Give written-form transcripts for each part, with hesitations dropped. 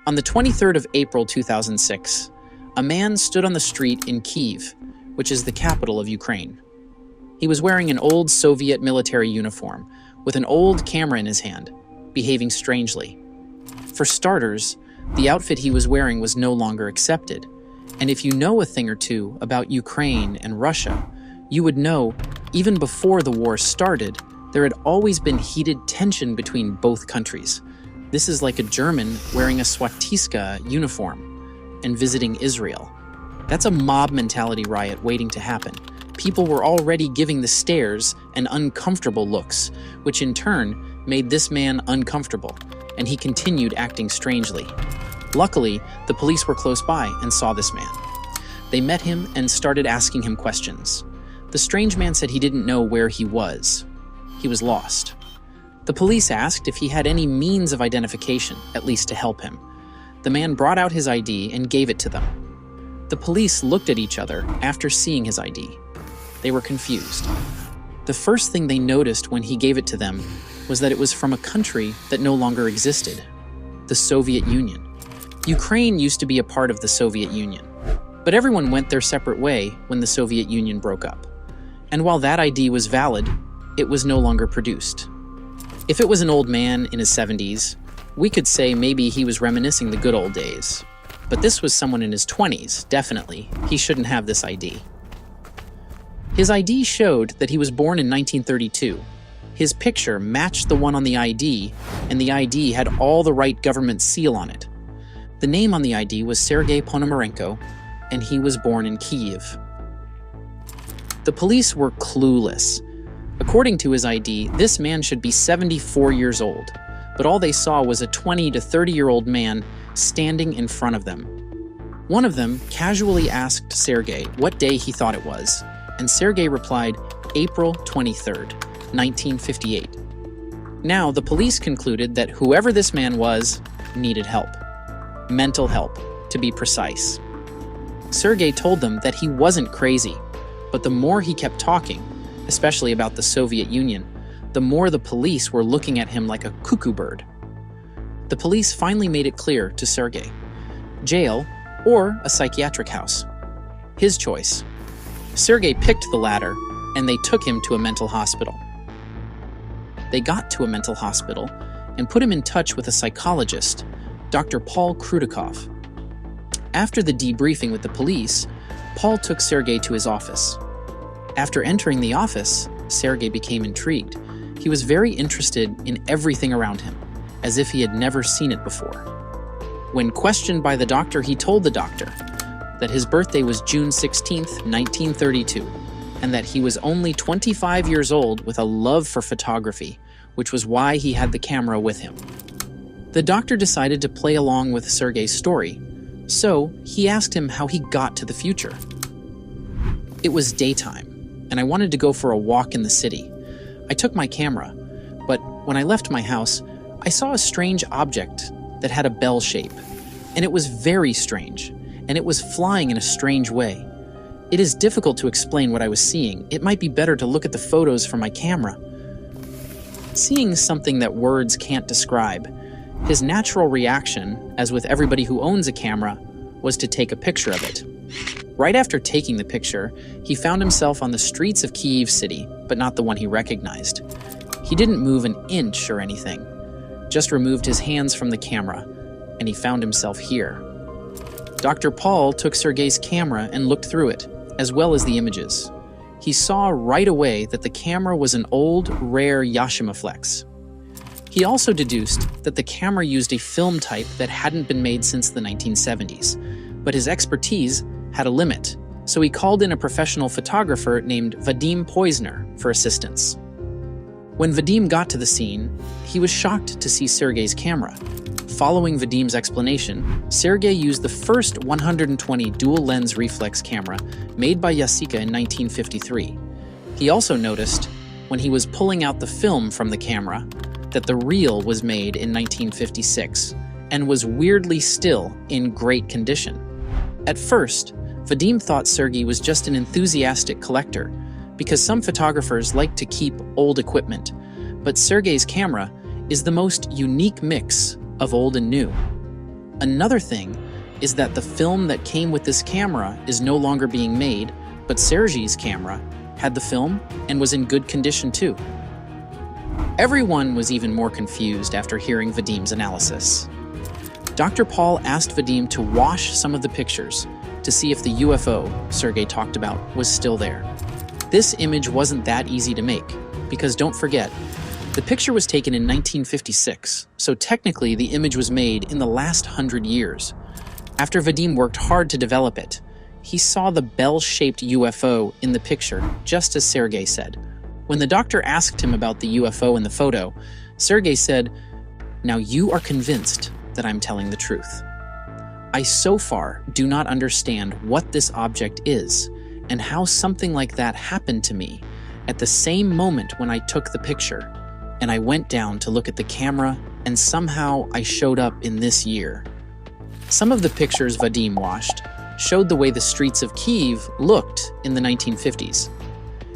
On the 23rd of April 2006, a man stood on the street in Kyiv, which is the capital of Ukraine. He was wearing an old Soviet military uniform with an old camera in his hand, behaving strangely. For starters, the outfit he was wearing was no longer accepted, and if you know a thing or two about Ukraine and Russia, you would know, even before the war started, there had always been heated tension between both countries. This is like a German wearing a swastika uniform and visiting Israel. That's a mob mentality riot waiting to happen. People were already giving the stares and uncomfortable looks, which in turn made this man uncomfortable, and he continued acting strangely. Luckily, the police were close by and saw this man. They met him and started asking him questions. The strange man said he didn't know where he was. He was lost. The police asked if he had any means of identification, at least to help him. The man brought out his ID and gave it to them. The police looked at each other after seeing his ID. They were confused. The first thing they noticed when he gave it to them was that it was from a country that no longer existed, the Soviet Union. Ukraine used to be a part of the Soviet Union, but everyone went their separate way when the Soviet Union broke up. And while that ID was valid, it was no longer produced. If it was an old man in his 70s, we could say maybe he was reminiscing the good old days. But this was someone in his 20s, definitely. He shouldn't have this ID. His ID showed that he was born in 1932. His picture matched the one on the ID, and the ID had all the right government seal on it. The name on the ID was Sergei Ponomarenko, and he was born in Kyiv. The police were clueless. According to his ID, this man should be 74 years old, but all they saw was a 20 to 30-year-old man standing in front of them. One of them casually asked Sergei what day he thought it was, and Sergei replied, April 23rd, 1958. Now, the police concluded that whoever this man was needed help. Mental help, to be precise. Sergei told them that he wasn't crazy, but the more he kept talking, especially about the Soviet Union, the more the police were looking at him like a cuckoo bird. The police finally made it clear to Sergei: jail or a psychiatric house. His choice. Sergei picked the latter, and they took him to a mental hospital. They got to a mental hospital and put him in touch with a psychologist, Dr. Paul Krudakov. After the debriefing with the police, Paul took Sergei to his office. After entering the office, Sergei became intrigued. He was very interested in everything around him, as if he had never seen it before. When questioned by the doctor, he told the doctor that his birthday was June 16, 1932, and that he was only 25 years old with a love for photography, which was why he had the camera with him. The doctor decided to play along with Sergei's story, so he asked him how he got to the future. It was daytime, and I wanted to go for a walk in the city. I took my camera, but when I left my house, I saw a strange object that had a bell shape, and it was very strange, and it was flying in a strange way. It is difficult to explain what I was seeing. It might be better to look at the photos from my camera. Seeing something that words can't describe, his natural reaction, as with everybody who owns a camera, was to take a picture of it. Right after taking the picture, he found himself on the streets of Kyiv City, but not the one he recognized. He didn't move an inch or anything, just removed his hands from the camera, and he found himself here. Dr. Paul took Sergei's camera and looked through it, as well as the images. He saw right away that the camera was an old, rare Yashimaflex. He also deduced that the camera used a film type that hadn't been made since the 1970s, but his expertise had a limit, so he called in a professional photographer named Vadim Poizner for assistance. When Vadim got to the scene, he was shocked to see Sergei's camera. Following Vadim's explanation, Sergei used the first 120 dual-lens reflex camera made by Yasika in 1953. He also noticed, when he was pulling out the film from the camera, that the reel was made in 1956 and was weirdly still in great condition. At first, Vadim thought Sergei was just an enthusiastic collector, because some photographers like to keep old equipment, but Sergei's camera is the most unique mix of old and new. Another thing is that the film that came with this camera is no longer being made, but Sergei's camera had the film and was in good condition too. Everyone was even more confused after hearing Vadim's analysis. Dr. Paul asked Vadim to wash some of the pictures to see if the UFO Sergei talked about was still there. This image wasn't that easy to make, because don't forget, the picture was taken in 1956, so technically the image was made in the last 100 years. After Vadim worked hard to develop it, he saw the bell-shaped UFO in the picture, just as Sergei said. When the doctor asked him about the UFO in the photo, Sergei said, "Now you are convinced that I'm telling the truth. I so far do not understand what this object is and how something like that happened to me at the same moment when I took the picture, and I went down to look at the camera, and somehow I showed up in this year." Some of the pictures Vadim washed showed the way the streets of Kyiv looked in the 1950s,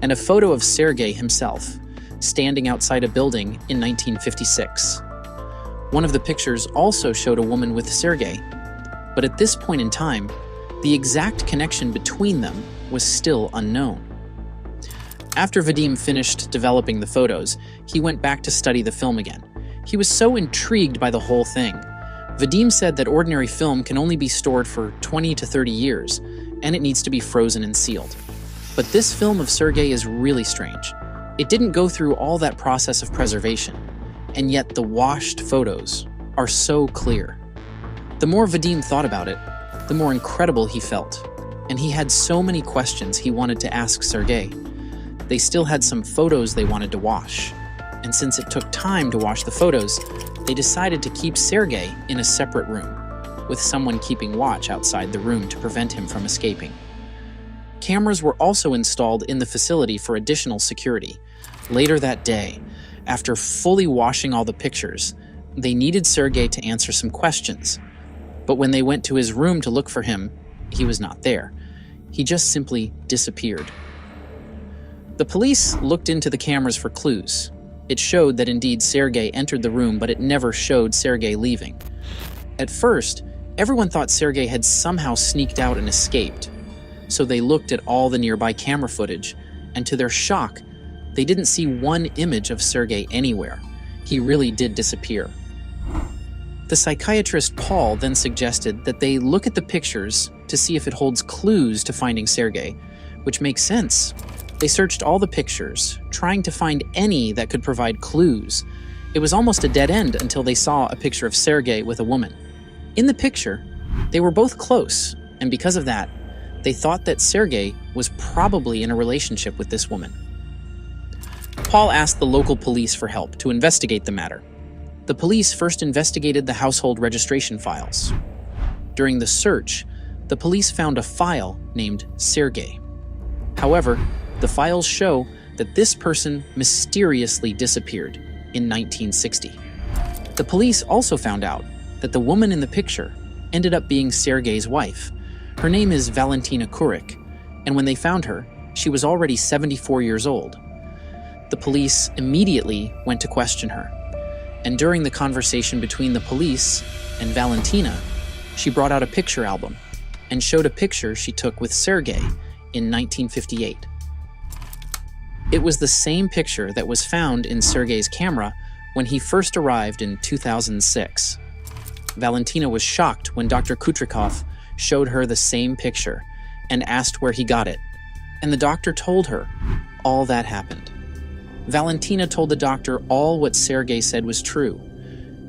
and a photo of Sergei himself standing outside a building in 1956. One of the pictures also showed a woman with Sergei, but at this point in time, the exact connection between them was still unknown. After Vadim finished developing the photos, he went back to study the film again. He was so intrigued by the whole thing. Vadim said that ordinary film can only be stored for 20 to 30 years, and it needs to be frozen and sealed. But this film of Sergei is really strange. It didn't go through all that process of preservation, and yet the washed photos are so clear. The more Vadim thought about it, the more incredible he felt, and he had so many questions he wanted to ask Sergei. They still had some photos they wanted to wash, and since it took time to wash the photos, they decided to keep Sergei in a separate room, with someone keeping watch outside the room to prevent him from escaping. Cameras were also installed in the facility for additional security. Later that day, after fully washing all the pictures, they needed Sergei to answer some questions. But when they went to his room to look for him, he was not there. He just simply disappeared. The police looked into the cameras for clues. It showed that indeed Sergei entered the room, but it never showed Sergei leaving. At first, everyone thought Sergei had somehow sneaked out and escaped. So they looked at all the nearby camera footage, and to their shock, they didn't see one image of Sergei anywhere. He really did disappear. The psychiatrist Paul then suggested that they look at the pictures to see if it holds clues to finding Sergei, which makes sense. They searched all the pictures, trying to find any that could provide clues. It was almost a dead end until they saw a picture of Sergei with a woman. In the picture, they were both close, and because of that, they thought that Sergei was probably in a relationship with this woman. Paul asked the local police for help to investigate the matter. The police first investigated the household registration files. During the search, the police found a file named Sergei. However, the files show that this person mysteriously disappeared in 1960. The police also found out that the woman in the picture ended up being Sergei's wife. Her name is Valentina Kurik, and when they found her, she was already 74 years old. The police immediately went to question her, and during the conversation between the police and Valentina, she brought out a picture album and showed a picture she took with Sergei in 1958. It was the same picture that was found in Sergei's camera when he first arrived in 2006. Valentina was shocked when Dr. Kutrikov showed her the same picture and asked where he got it, and the doctor told her all that happened. Valentina told the doctor all what Sergei said was true.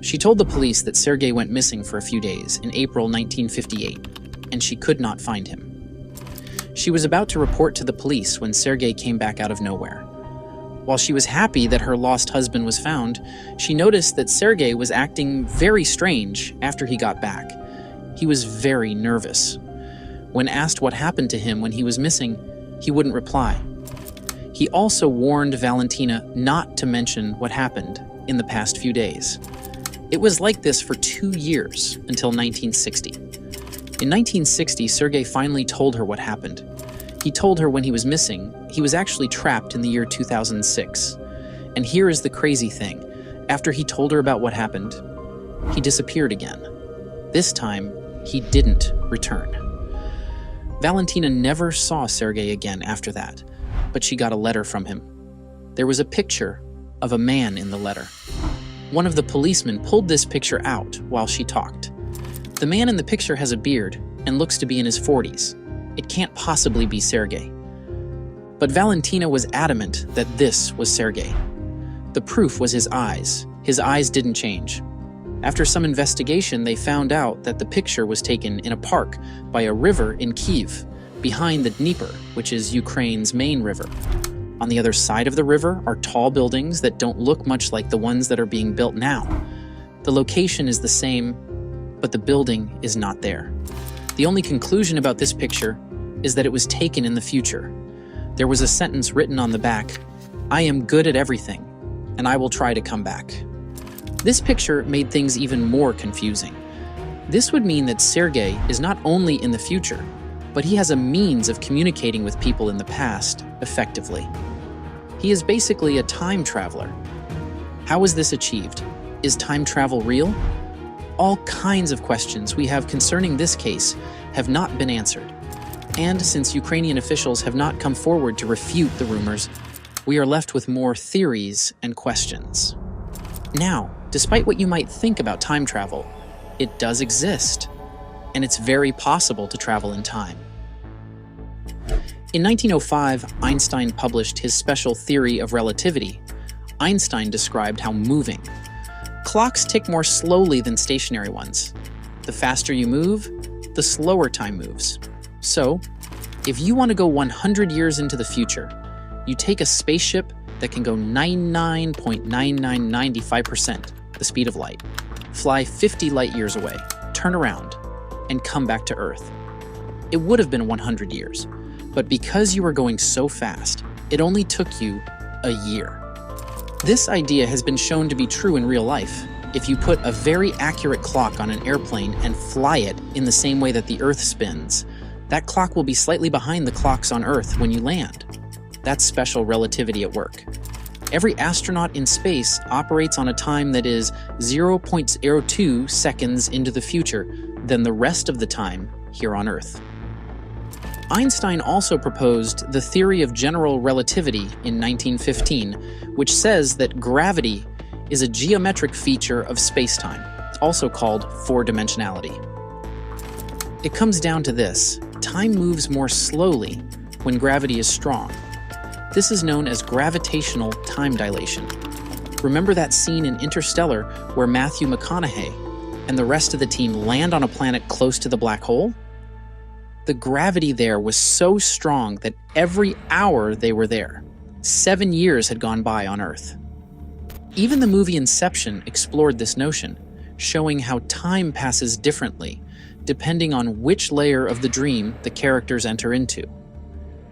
She told the police that Sergei went missing for a few days in April 1958, and she could not find him. She was about to report to the police when Sergei came back out of nowhere. While she was happy that her lost husband was found, she noticed that Sergei was acting very strange after he got back. He was very nervous. When asked what happened to him when he was missing, he wouldn't reply. He also warned Valentina not to mention what happened in the past few days. It was like this for 2 years until 1960. In 1960, Sergei finally told her what happened. He told her when he was missing, he was actually trapped in the year 2006. And here is the crazy thing. After he told her about what happened, he disappeared again. This time, he didn't return. Valentina never saw Sergei again after that, but she got a letter from him. There was a picture of a man in the letter. One of the policemen pulled this picture out while she talked. The man in the picture has a beard and looks to be in his 40s. It can't possibly be Sergei. But Valentina was adamant that this was Sergei. The proof was his eyes. His eyes didn't change. After some investigation, they found out that the picture was taken in a park by a river in Kyiv, behind the Dnieper, which is Ukraine's main river. On the other side of the river are tall buildings that don't look much like the ones that are being built now. The location is the same, but the building is not there. The only conclusion about this picture is that it was taken in the future. There was a sentence written on the back, "I am good at everything, and I will try to come back." This picture made things even more confusing. This would mean that Sergei is not only in the future, but he has a means of communicating with people in the past effectively. He is basically a time traveler. How is this achieved? Is time travel real? All kinds of questions we have concerning this case have not been answered. And since Ukrainian officials have not come forward to refute the rumors, we are left with more theories and questions. Now, despite what you might think about time travel, it does exist, and it's very possible to travel in time. In 1905, Einstein published his special theory of relativity. Einstein described how moving. Clocks tick more slowly than stationary ones. The faster you move, the slower time moves. So, if you want to go 100 years into the future, you take a spaceship that can go 99.9995% the speed of light, fly 50 light years away, turn around, and come back to Earth. It would have been 100 years, but because you were going so fast, it only took you a year. This idea has been shown to be true in real life. If you put a very accurate clock on an airplane and fly it in the same way that the Earth spins, that clock will be slightly behind the clocks on Earth when you land. That's special relativity at work. Every astronaut in space operates on a time that is 0.02 seconds into the future than the rest of the time here on Earth. Einstein also proposed the theory of general relativity in 1915, which says that gravity is a geometric feature of spacetime, also called four-dimensionality. It comes down to this: time moves more slowly when gravity is strong. This is known as gravitational time dilation. Remember that scene in Interstellar where Matthew McConaughey and the rest of the team land on a planet close to the black hole? The gravity there was so strong that every hour they were there, 7 years had gone by on Earth. Even the movie Inception explored this notion, showing how time passes differently depending on which layer of the dream the characters enter into.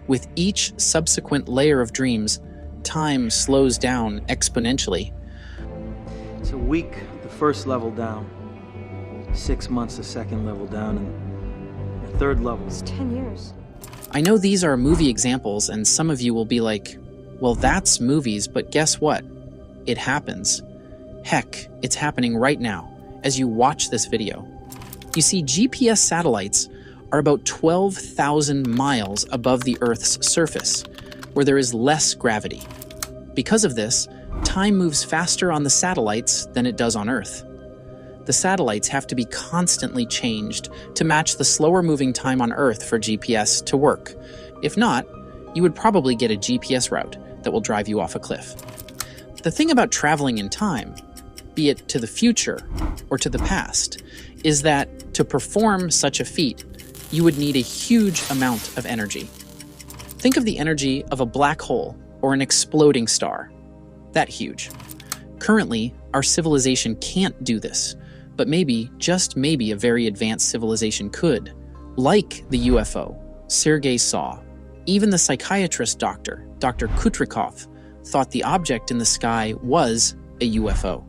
With each subsequent layer of dreams, time slows down exponentially. It's a week, the first level down. 6 months, the second level down, and the third level. It's 10 years. I know these are movie examples, and some of you will be like, well, that's movies, but guess what? It happens. Heck, it's happening right now, as you watch this video. You see, GPS satellites are about 12,000 miles above the Earth's surface, where there is less gravity. Because of this, time moves faster on the satellites than it does on Earth. The satellites have to be constantly changed to match the slower moving time on Earth for GPS to work. If not, you would probably get a GPS route that will drive you off a cliff. The thing about traveling in time, be it to the future or to the past, is that to perform such a feat, you would need a huge amount of energy. Think of the energy of a black hole or an exploding star. That huge. Currently, our civilization can't do this, but maybe, just maybe, a very advanced civilization could. Like the UFO Sergei saw. Even the psychiatrist Dr. Kutrikov thought the object in the sky was a UFO.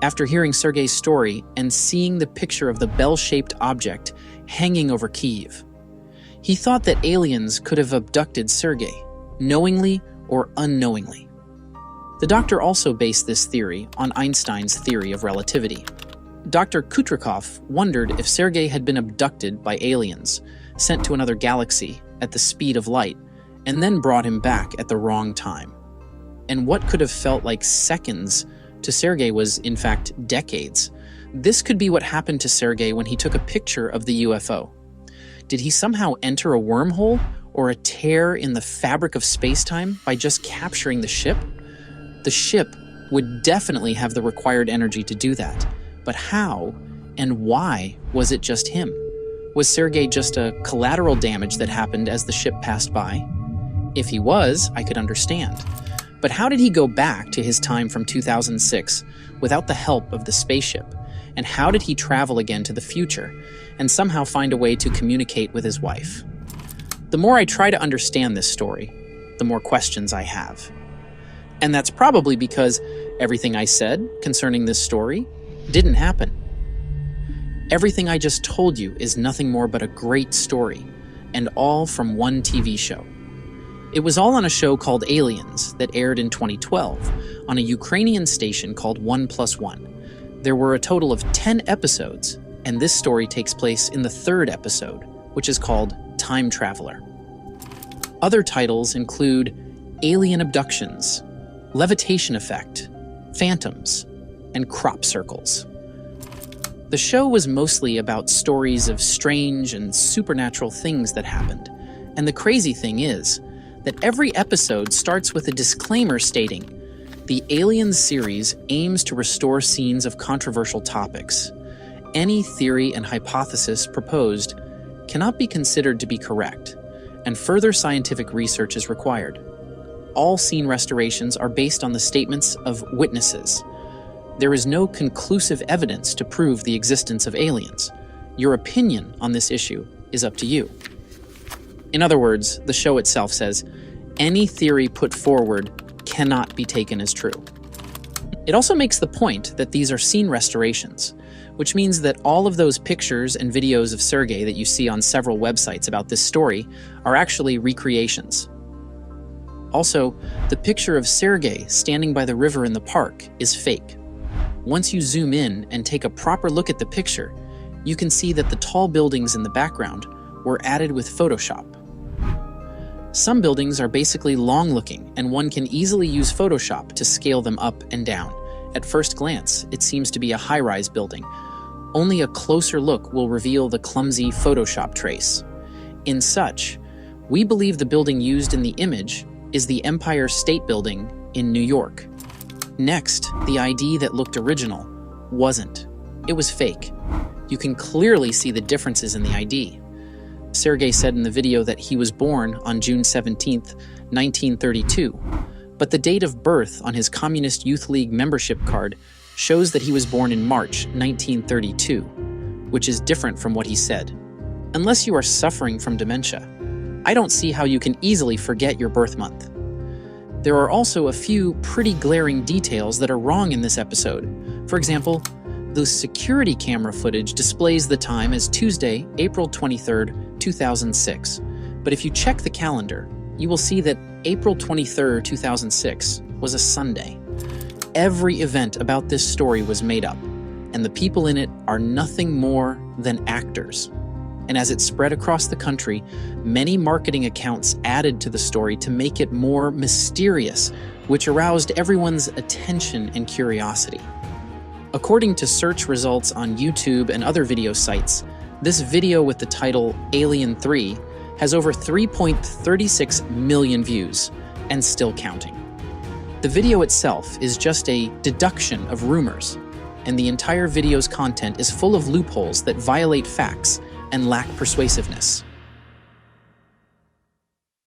After hearing Sergei's story and seeing the picture of the bell-shaped object hanging over Kyiv, he thought that aliens could have abducted Sergei, knowingly or unknowingly. The doctor also based this theory on Einstein's theory of relativity. Dr. Kutrikov wondered if Sergei had been abducted by aliens, sent to another galaxy at the speed of light, and then brought him back at the wrong time. And what could have felt like seconds to Sergei was, in fact, decades. This could be what happened to Sergei when he took a picture of the UFO. Did he somehow enter a wormhole or a tear in the fabric of space-time by just capturing the ship? The ship would definitely have the required energy to do that. But how and why was it just him? Was Sergei just a collateral damage that happened as the ship passed by? If he was, I could understand. But how did he go back to his time from 2006 without the help of the spaceship? And how did he travel again to the future and somehow find a way to communicate with his wife? The more I try to understand this story, the more questions I have. And that's probably because everything I said concerning this story didn't happen. Everything I just told you is nothing more but a great story, and all from one TV show. It was all on a show called Aliens that aired in 2012 on a Ukrainian station called 1+1. There were a total of 10 episodes, and this story takes place in the third episode, which is called Time Traveler. Other titles include Alien Abductions, Levitation Effect, Phantoms, and Crop Circles. The show was mostly about stories of strange and supernatural things that happened, and the crazy thing is that every episode starts with a disclaimer stating, the Aliens series aims to restore scenes of controversial topics. Any theory and hypothesis proposed cannot be considered to be correct, and further scientific research is required. All scene restorations are based on the statements of witnesses. There is no conclusive evidence to prove the existence of aliens. Your opinion on this issue is up to you. In other words, the show itself says, any theory put forward cannot be taken as true. It also makes the point that these are scene restorations, which means that all of those pictures and videos of Sergei that you see on several websites about this story are actually recreations. Also, the picture of Sergei standing by the river in the park is fake. Once you zoom in and take a proper look at the picture, you can see that the tall buildings in the background were added with Photoshop. Some buildings are basically long-looking, and one can easily use Photoshop to scale them up and down. At first glance, it seems to be a high-rise building. Only a closer look will reveal the clumsy Photoshop trace. In such, we believe the building used in the image is the Empire State Building in New York. Next, the ID that looked original wasn't. It was fake. You can clearly see the differences in the ID. Sergei said in the video that he was born on June 17, 1932, but the date of birth on his Communist Youth League membership card shows that he was born in March 1932, which is different from what he said. Unless you are suffering from dementia, I don't see how you can easily forget your birth month. There are also a few pretty glaring details that are wrong in this episode. For example, the security camera footage displays the time as Tuesday, April 23, 2006. But if you check the calendar, you will see that April 23, 2006 was a Sunday. Every event about this story was made up, and the people in it are nothing more than actors. And as it spread across the country, many marketing accounts added to the story to make it more mysterious, which aroused everyone's attention and curiosity. According to search results on YouTube and other video sites, this video with the title Alien 3 has over 3.36 million views, and still counting. The video itself is just a deduction of rumors, and the entire video's content is full of loopholes that violate facts and lack persuasiveness.